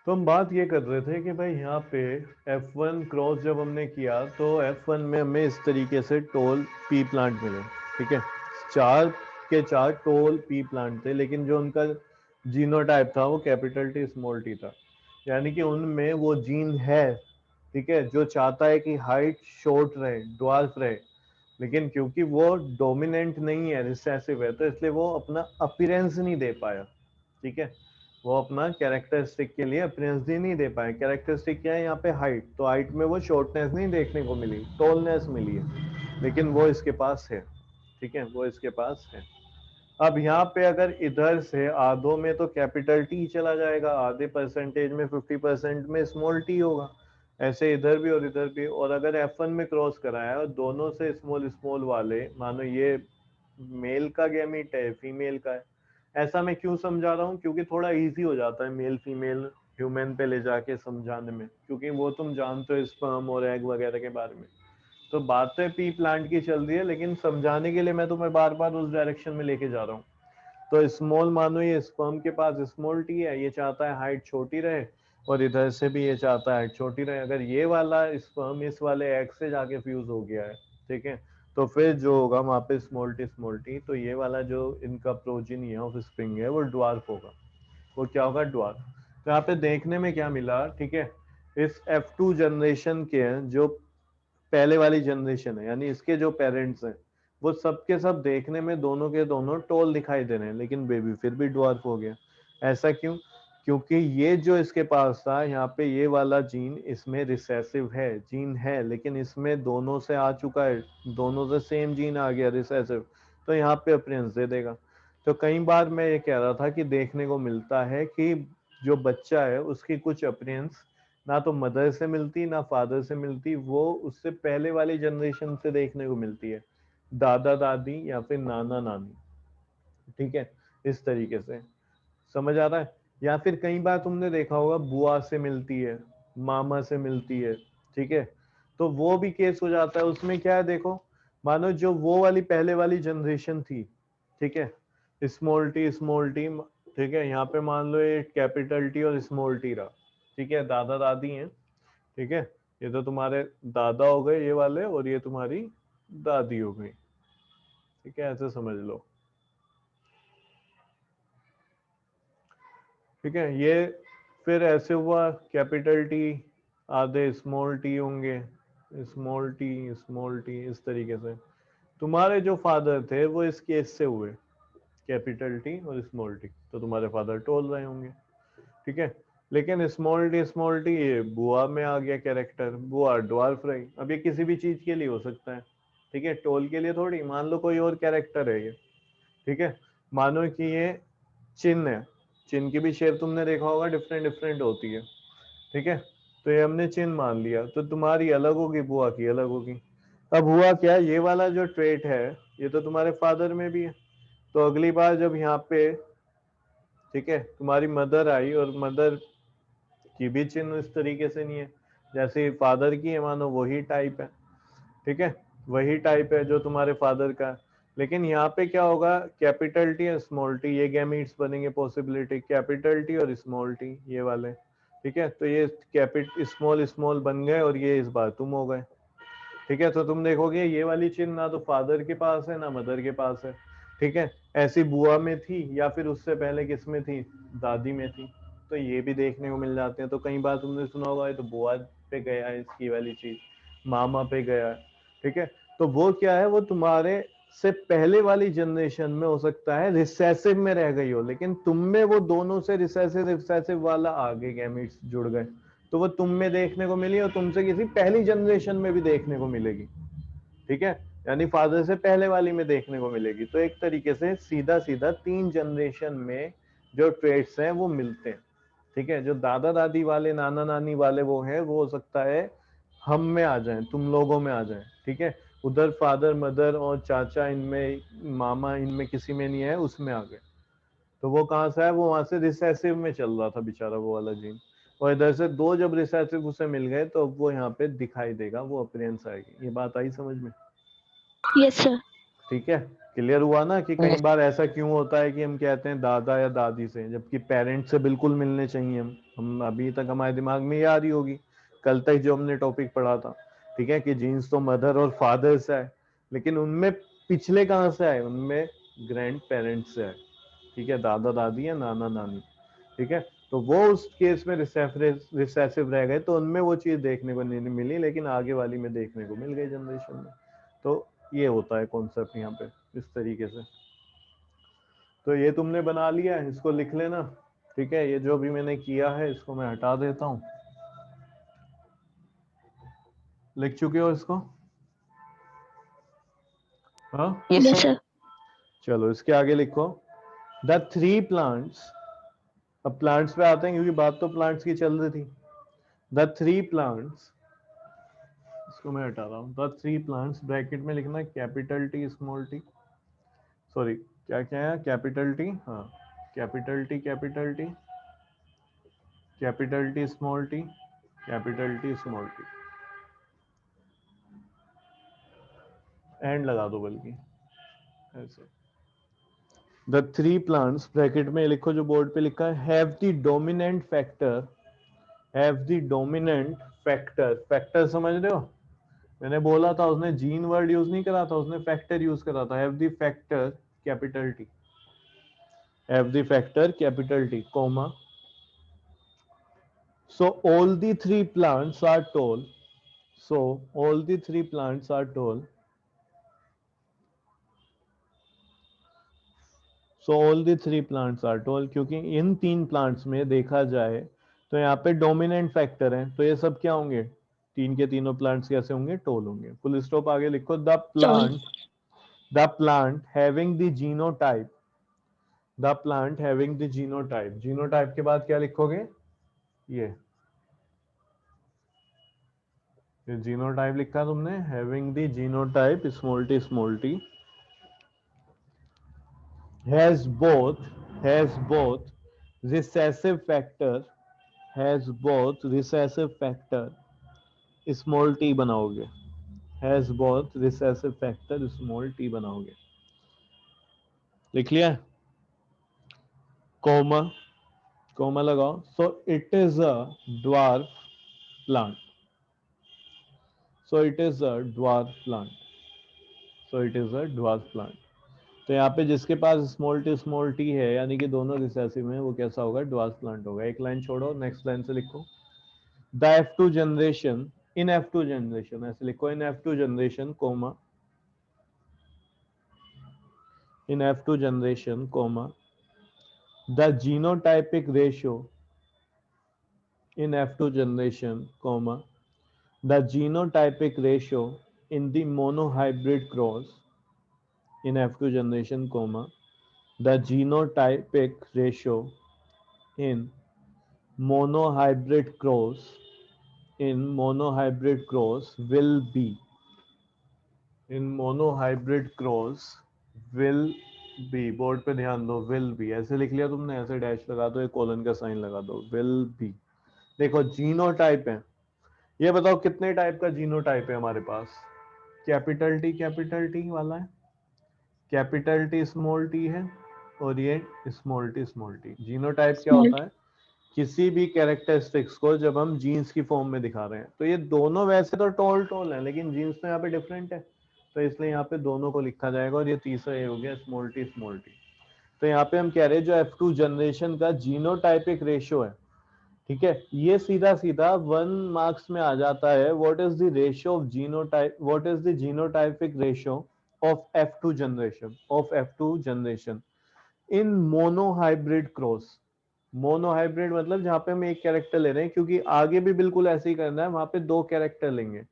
तो हम बात ये कर रहे थे कि भाई यहाँ पे F1 क्रॉस जब हमने किया तो F1 में हमें इस तरीके से टोल पी प्लांट मिले। ठीक है, चार के चार टोल पी प्लांट थे, लेकिन जो उनका जीनोटाइप था वो कैपिटल टी स्मॉल टी था, यानी कि उनमें वो जीन है, ठीक है, जो चाहता है कि हाइट शॉर्ट रहे, ड्वार्फ रहे, लेकिन क्योंकि वो डोमिनेंट नहीं है, रिसेसिव है, तो इसलिए वो अपना अपीयरेंस नहीं दे पाया। ठीक है, वो अपना कैरेक्टरिस्टिक के लिए अपीयरेंस ही नहीं दे पाए। कैरेक्टरिस्टिक क्या है यहाँ पे? हाइट। तो हाइट में वो शॉर्टनेस नहीं देखने को मिली, टॉलनेस मिली है, लेकिन वो इसके पास है। ठीक है, वो इसके पास है। अब यहाँ पे अगर इधर से आधों में तो कैपिटल टी चला जाएगा, आधे परसेंटेज में 50% में स्मॉल टी होगा, ऐसे इधर भी और इधर भी। और अगर F1 में क्रॉस कराया और दोनों से स्मॉल स्मॉल वाले, मानो ये मेल का गैमीट है, फीमेल का है, ऐसा मैं क्यों समझा रहा हूँ? क्योंकि थोड़ा इजी हो जाता है मेल फीमेल ह्यूमन पे ले जाके समझाने में, क्योंकि वो तुम जानते हो स्पर्म और एग वगैरह के बारे में। तो बात तो पी प्लांट की चल रही है, लेकिन समझाने के लिए मैं तुम्हें बार बार उस डायरेक्शन में लेके जा रहा हूँ। तो स्मॉल मानो ये स्पर्म के पास स्मॉल टी है, ये चाहता है हाइट छोटी रहे, और इधर से भी ये चाहता है हाइट छोटी रहे। अगर ये वाला स्पर्म इस वाले एग से जाके फ्यूज हो गया है, ठीक है, तो फिर जो होगा वहां पे स्मॉल टी, तो ये वाला जो इनका प्रोजिनी है ऑफ स्प्रिंग है वो ड्वार्फ होगा। वो क्या होगा? ड्वार्फ। तो यहाँ पे देखने में क्या मिला? ठीक है, इस F2 जनरेशन के जो पहले वाली जनरेशन है, यानी इसके जो पेरेंट्स हैं, वो सब के सब देखने में दोनों के दोनों टॉल दिखाई दे रहे हैं, लेकिन बेबी फिर भी ड्वार्फ हो गया। ऐसा क्यों? क्योंकि ये जो इसके पास था, यहाँ पे ये वाला जीन इसमें रिसेसिव है, जीन है, लेकिन इसमें दोनों से आ चुका है, दोनों से सेम जीन आ गया रिसेसिव, तो यहाँ पे अपीयरेंस दे देगा। तो कई बार मैं ये कह रहा था कि देखने को मिलता है कि जो बच्चा है उसकी कुछ अपीयरेंस ना तो मदर से मिलती ना फादर से मिलती, वो उससे पहले वाली जनरेशन से देखने को मिलती है, दादा दादी या फिर नाना नानी। ठीक है, इस तरीके से समझ आ रहा है? या फिर कई बार तुमने देखा होगा बुआ से मिलती है, मामा से मिलती है। ठीक है, तो वो भी केस हो जाता है। उसमें क्या है देखो, मानो जो वो वाली पहले वाली जनरेशन थी, ठीक है, स्मॉल टी, ठीक है, यहाँ पे मान लो ये कैपिटल टी और स्मॉल टी रहा। ठीक है, दादा दादी हैं, ठीक है, ये तो तुम्हारे दादा हो गए ये वाले, और ये तुम्हारी दादी हो गई। ठीक है, ऐसे समझ लो। ठीक है, ये फिर ऐसे हुआ कैपिटल टी, आधे स्मॉल टी होंगे, स्मॉल टी इस तरीके से। तुम्हारे जो फादर थे वो इस केस से हुए, कैपिटल टी और स्मॉल टी, तो तुम्हारे फादर टोल रहे होंगे। ठीक है, लेकिन स्मॉल टी ये बुआ में आ गया कैरेक्टर, बुआ ड्वार्फ रही। अब ये किसी भी चीज के लिए हो सकता है, ठीक है, टोल के लिए थोड़ी। मान लो कोई और कैरेक्टर है ये, ठीक है, मानो कि ये चिन्ह है, चिन्ह की भी शेप तुमने देखा होगा, डिफरेंट डिफरेंट होती है। ठीक है, तो ये हमने चिन्ह मान लिया, तो तुम्हारी अलग होगी, बुआ की अलग होगी। अब हुआ क्या, ये वाला जो ट्रेट है ये तो तुम्हारे फादर में भी है, तो अगली बार जब यहाँ पे, ठीक है, तुम्हारी मदर आई और मदर की भी चिन्ह इस तरीके से नहीं है जैसे फादर की है, मानो वही टाइप है। ठीक है, वही टाइप है जो तुम्हारे फादर का है। लेकिन यहाँ पे क्या होगा, कैपिटल टी और स्मॉल टी, ये गैमीट्स बनेंगे, पॉसिबिलिटी कैपिटल टी और स्मॉल टी ये वाले। ठीक है, तो ये कैपिट स्मॉल स्मॉल बन गए और ये इस बार तुम हो गए। ठीक है, तो तुम देखोगे ये वाली चिन्ह ना तो फादर के पास है ना मदर के पास है। ठीक है, ऐसी बुआ में थी, या फिर उससे पहले किस में थी, दादी में थी, तो ये भी देखने को मिल जाते हैं। तो कई बार तुमने सुना होगा ये तो बुआ पे गया है इसकी वाली चीज, मामा पे गया है। ठीक है, तो वो क्या है, वो तुम्हारे से पहले वाली जनरेशन में हो सकता है रिसेसिव में रह गई हो, लेकिन तुम में वो दोनों से रिसेसिव रिसेसिव वाला आगे गैमेट्स जुड़ गए, तो वो तुम में देखने को मिली और तुमसे किसी पहली जनरेशन में भी देखने को मिलेगी। ठीक है, यानी फादर से पहले वाली में देखने को मिलेगी। तो एक तरीके से सीधा सीधा 3 जनरेशन में जो ट्रेड्स हैं वो मिलते हैं। ठीक है, जो दादा दादी वाले नाना नानी वाले वो हैं, वो हो सकता है हम में आ जाएं, तुम लोगों में आ जाएं। ठीक है, उधर फादर मदर और चाचा इनमें, मामा इनमें किसी में नहीं है, उसमें आ गए। तो वो कहाँ से है, वो वहां से रिसेसिव में चल रहा था बेचारा वो वाला जीन, और इधर से दो जब रिसेसिव उसे मिल गए तो अब वो यहाँ पे दिखाई देगा, वो अपीयरेंस आएगी। ये बात आई समझ में? Yes sir. ठीक है, क्लियर हुआ ना कि कई बार ऐसा क्यों होता है कि हम कहते हैं दादा या दादी से, जबकि पेरेंट्स से बिल्कुल मिलने चाहिए। हम अभी तक हमारे दिमाग में ये आ रही होगी, कल तक जो हमने टॉपिक पढ़ा था, ठीक है, कि जीन्स तो मदर और फादर से है, लेकिन उनमें पिछले कहाँ से आए, उनमें ग्रैंड पेरेंट्स से आए, ठीक है, दादा दादी या नाना नानी, ठीक है। तो वो उस केस में रिसेसिव रह गए, तो उनमें वो चीज देखने को नहीं मिली, लेकिन आगे वाली में देखने को मिल गई जनरेशन में। तो ये होता है कॉन्सेप्ट यहाँ पे इस तरीके से। तो ये तुमने बना लिया है, इसको लिख लेना, ठीक है। ये जो भी मैंने किया है इसको मैं हटा देता हूँ। लिख चुके हो इसको? हाँ, यस सर। चलो इसके आगे लिखो, द थ्री प्लांट्स। अब प्लांट्स पे आते हैं क्योंकि बात तो प्लांट्स की चल रही थी। द थ्री प्लांट्स, इसको मैं हटा रहा हूँ, द थ्री प्लांट्स ब्रैकेट में लिखना capital T small T, sorry क्या क्या है, कैपिटल टी, हाँ, capital T capital T, capital T small T, capital T small T, and लगा दो बल्कि ऐसे। द थ्री प्लांट्स ब्रैकेट में लिखो जो बोर्ड पे लिखा है, have the dominant factor, have the dominant factor, factor समझ रहे हो, मैंने बोला था, उसने जीन वर्ड यूज नहीं करा था, उसने फैक्टर यूज करा था, have the factor capital T, have the factor capital T, comma, so all the three plants are tall, so all the three plants are tall, so all the three plants are tall, क्योंकि इन तीन plants में देखा जाए तो यहाँ पे dominant factor है, तो ये सब क्या होंगे, तीन के तीनों प्लांट्स कैसे होंगे, टोल होंगे। फुल स्टॉप, आगे लिखो, tall. The plant having the genotype, the plant having the genotype, genotype के बाद क्या लिखोगे, ये जीनोटाइप लिखा तुमने, having the genotype small T, has both recessive factor, has both recessive factor, small T बनाओगे, has both recessive factor small T बनाओगे, लिख लिया, कोमा, कोमा लगाओ, so it is a dwarf plant, so it is a dwarf plant, so it is a dwarf plant. तो यहाँ पे जिसके पास small T है, यानी कि दोनों रिसेसिव में, वो कैसा होगा, ड्वार्फ प्लांट होगा। एक लाइन छोड़ो, नेक्स्ट लाइन से लिखो, the F2 generation, in F2 generation, ऐसे लिखो, in F2 generation comma, in F2 generation comma, the genotypic ratio, in F2 generation comma, the genotypic ratio in the monohybrid cross, in F2 generation comma, the genotypic ratio in monohybrid cross, in monohybrid cross will be, in monohybrid cross will be, board पे ध्यान दो, will be ऐसे लिख लिया तुमने, ऐसे dash लगा दो, एक कॉलन का साइन लगा दो, will be। देखो जीनोटाइप है, ये बताओ कितने टाइप का जीनोटाइप है हमारे पास, कैपिटल टी वाला है, कैपिटल टी स्मॉल टी है, और ये स्मॉल टी। जीनोटाइप क्या स्मॉल। होता है, किसी भी कैरेक्टरिस्टिक्स को जब हम जीन्स की फॉर्म में दिखा रहे हैं, तो ये दोनों वैसे तो टोल है, लेकिन जीन्स तो यहाँ पे डिफरेंट है, तो इसलिए यहाँ पे दोनों को लिखा जाएगा, और ये तीसरा ये हो गया स्मॉल टी। तो यहाँ पे हम कह रहे हैं जो F2 जनरेशन का जीनोटाइपिक रेशियो है, ठीक है, ये सीधा सीधा 1 मार्क्स में आ जाता है, what is the ratio of genotype, what is the genotypic ratio of F2 generation, in monohybrid cross. Monohybrid मतलब जहां पे हम एक कैरेक्टर ले रहे हैं, क्योंकि आगे भी बिल्कुल ऐसे ही करना है, वहां पे दो कैरेक्टर लेंगे,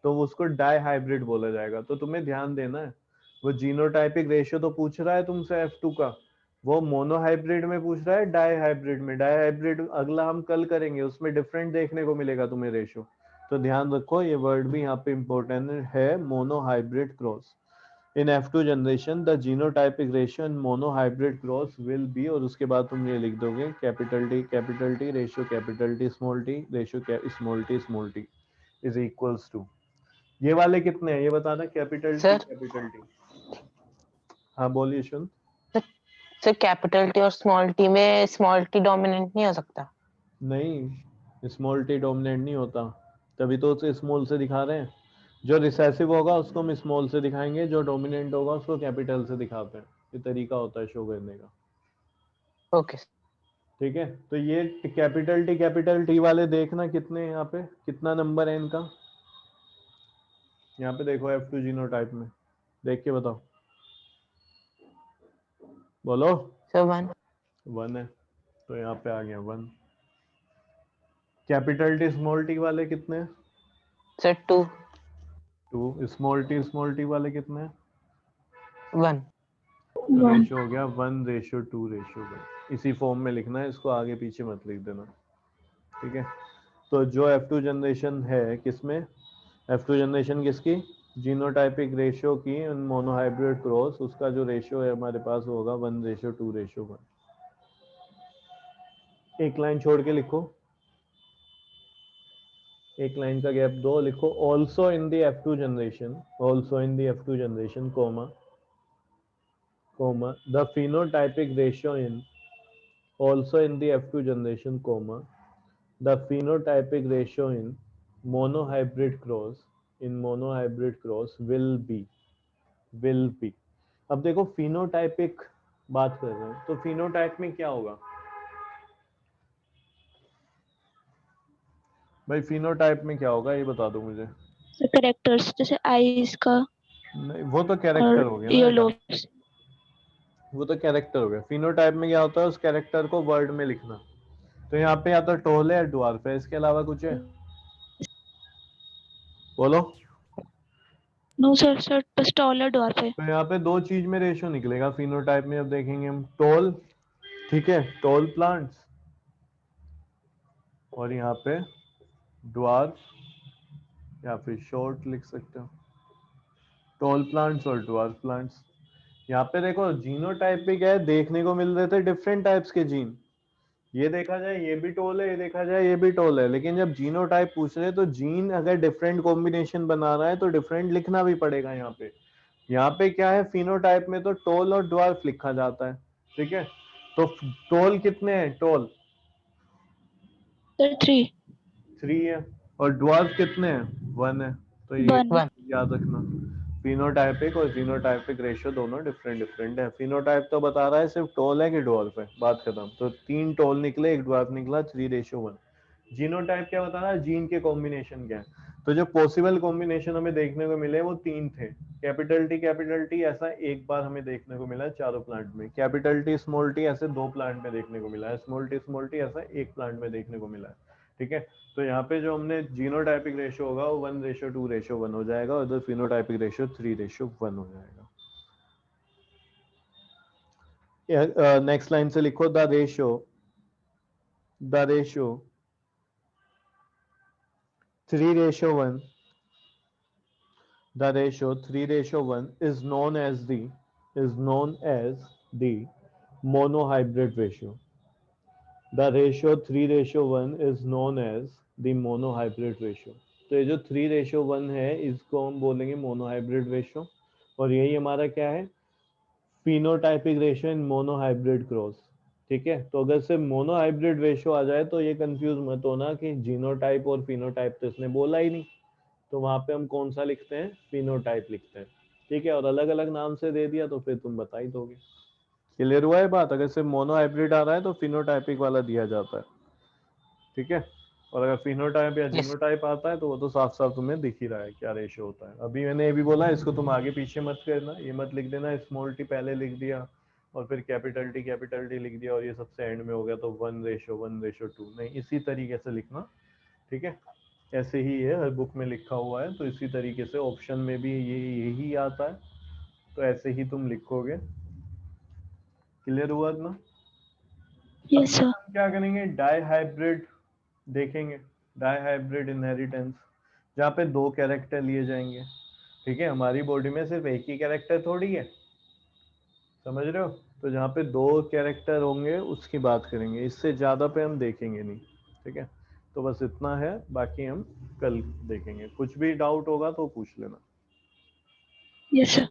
तो उसको डाई हाइब्रिड बोला जाएगा। तो तुम्हें ध्यान देना है, वो जीनोटाइपिक रेशियो तो पूछ रहा है तुमसे F2 का, वो मोनोहाइब्रिड में पूछ रहा है डाई हाइब्रिड में, डाई हाइब्रिड अगला हम कल करेंगे, उसमें डिफरेंट देखने को मिलेगा तुम्हें रेशियो। तो ध्यान रखो, ये वर्ड भी यहाँ पे इंपॉर्टेंट है, monohybrid cross. In F2 generation the genotypic ratio in monohybrid cross will be, और उसके बाद तुम ये लिख दोगे capital T ratio capital T small T is equals to, ये वाले कितने हैं ये बताना, कैपिटल सर टी। हाँ बोलिए शुन। सर कैपिटल टी और स्मॉल टी में स्मॉल टी डोमिनेंट नहीं हो सकता? नहीं, स्मॉल टी डोमिनेंट नहीं होता, तभी तो उसे स्मॉल से दिखा रहे हैं। जो रिसेसिव होगा उसको हम स्मॉल से दिखाएंगे, जो डोमिनेंट होगा उसको कैपिटल से दिखाते हैं। ये तरीका होता है शो करने का। ओके। ठीक है, तो ये कैपिटल टी वाले देखना कितने यहाँ पे, कितना नंबर है इनका। यहाँ पे देखो F2 जीनोटाइप में, देख के बताओ, बोलो। सर 1। 1 है, तो यहाँ पे आ गया 1। कैपिटल टी स्मॉल टी वाले कितने हैं? सर 2। 2। स्मॉल टी वाले कितने हैं? 1। तो रेशो हो गया 1:2:1। इसी फॉर्म में लिखना है इसको, आगे पीछे मत लिख देना। ठीक है, तो जो F2 जनरेशन है किसमें, F2 जनरेशन किसकी, जीनोटाइपिक रेशियो की मोनोहाइब्रिड क्रॉस, उसका जो रेशियो है हमारे पास होगा 1:2:1। एक लाइन छोड़ के लिखो, एक लाइन का गैप दो, लिखो also in the F2 generation, also in the F2 generation comma the phenotypic ratio in also in the F2 generation the phenotypic ratio in monohybrid cross will be। अब देखो phenotypic बात कर रहे हैं, तो phenotype में क्या होगा भाई, phenotype में क्या होगा ये बता दो मुझे। कैरेक्टर्स जैसे आईज का, नहीं वो तो कैरेक्टर और हो गया ना ईयर बेटा, लोब्स। वो तो कैरेक्टर हो गया। phenotype में क्या होता है, उस कैरेक्टर को वर्ड में लिखना। तो यहाँ पे या तो टोल है या ड्वार्फ है, इसके अलावा कुछ है, बोलो। नो सर, सर बस टॉल और ड्वार्फ है। तो यहाँ पे दो चीज में रेशियो निकलेगा फिनोटाइप में, अब देखेंगे हम। टॉल, ठीक है, टॉल प्लांट्स, और यहाँ पे ड्वार्फ या फिर शॉर्ट लिख सकते हो, टॉल प्लांट्स और ड्वार्फ प्लांट्स। यहाँ पे देखो जीनोटाइप भी क्या है, देखने को मिल रहे थे डिफरेंट टाइप्स के जीन। ये देखा जाए ये भी टोल है, ये देखा जाए ये भी टोल है, लेकिन जब जीनोटाइप पूछ रहे हैं तो जीन अगर डिफरेंट कॉम्बिनेशन बना रहा है तो डिफरेंट लिखना भी पड़ेगा। यहाँ पे क्या है, फिनोटाइप में तो टोल और ड्वार्फ लिखा जाता है। ठीक है, तो टोल कितने हैं, टोल सर 3। 3 है, और ड्वार्फ कितने हैं, 1 है। तो ये 1। 1। याद रखना, फिनोटाइपिक और जीनोटाइपिक रेशियो दोनों डिफरेंट है। फिनोटाइप तो बता रहा है सिर्फ टोल है कि ड्वार्फ है, बात खत्म। तो 3 टोल निकले, 1 ड्वार्फ निकला, 3:1। जीनोटाइप क्या बता रहा है, जीन के कॉम्बिनेशन क्या है। तो जो पॉसिबल कॉम्बिनेशन हमें देखने को मिले वो 3 थे। कैपिटल टी ऐसा एक बार हमें देखने को मिला है चारों प्लांट में, कैपिटल टी स्मॉल टी ऐसे 2 प्लांट में देखने को मिला है, स्मॉल टी ऐसा 1 प्लांट में देखने को मिला है। ठीक है, तो यहाँ पे जो हमने जीनोटाइपिक रेशियो होगा वो 1:2:1 हो जाएगा, और इधर फिनोटाइपिक रेशियो 3:1 हो जाएगा। नेक्स्ट लाइन से लिखो the ratio 3:1, the ratio 3:1 is known as the monohybrid ratio. The ratio 3:1 is known as the monohybrid ratio. तो ये जो 3:1 है इसको हम बोलेंगे मोनोहाइब्रिड रेशियो, और यही हमारा क्या है, phenotypic ratio in monohybrid cross. ठीक है, तो अगर सिर्फ मोनोहाइब्रिड रेशियो आ जाए तो ये कंफ्यूज मत होना कि जीनोटाइप और फिनोटाइप तो इसने बोला ही नहीं, तो वहां पे हम कौन सा लिखते हैं, फिनोटाइप लिखते हैं। ठीक है, और अलग अलग नाम से दे दिया तो फिर तुम बता ही दोगे। क्लियर हुआ है बात, अगर सिर्फ मोनो हाइब्रिड आ रहा है तो फिनोटाइपिक वाला दिया जाता है। ठीक है, और अगर फिनोटाइप या यस। जीनोटाइप आता है तो वो तो साफ साफ तुम्हें दिख ही रहा है क्या रेशियो होता है। अभी मैंने ये भी बोला, इसको तुम आगे पीछे मत करना, ये मत लिख देना स्मॉल टी पहले लिख दिया और फिर कैपिटल टी लिख दिया और ये सबसे एंड में हो गया तो 1:2, नहीं, इसी तरीके से लिखना। ठीक है, ऐसे ही है, हर बुक में लिखा हुआ है, तो इसी तरीके से ऑप्शन में भी यही आता है, तो ऐसे ही तुम लिखोगे। क्लियर हुआ ना। Yes sir. हम क्या करेंगे, डाई हाइब्रिड देखेंगे, डाई हाइब्रिड इनहेरिटेंस, जहाँ पे 2 कैरेक्टर लिए जाएंगे। ठीक है, हमारी बॉडी में सिर्फ एक ही कैरेक्टर थोड़ी है, समझ रहे हो, तो जहाँ पे 2 कैरेक्टर होंगे उसकी बात करेंगे, इससे ज्यादा पे हम देखेंगे नहीं। ठीक है, तो बस इतना है, बाकी हम कल देखेंगे। कुछ भी डाउट होगा तो पूछ लेना। Yes sir.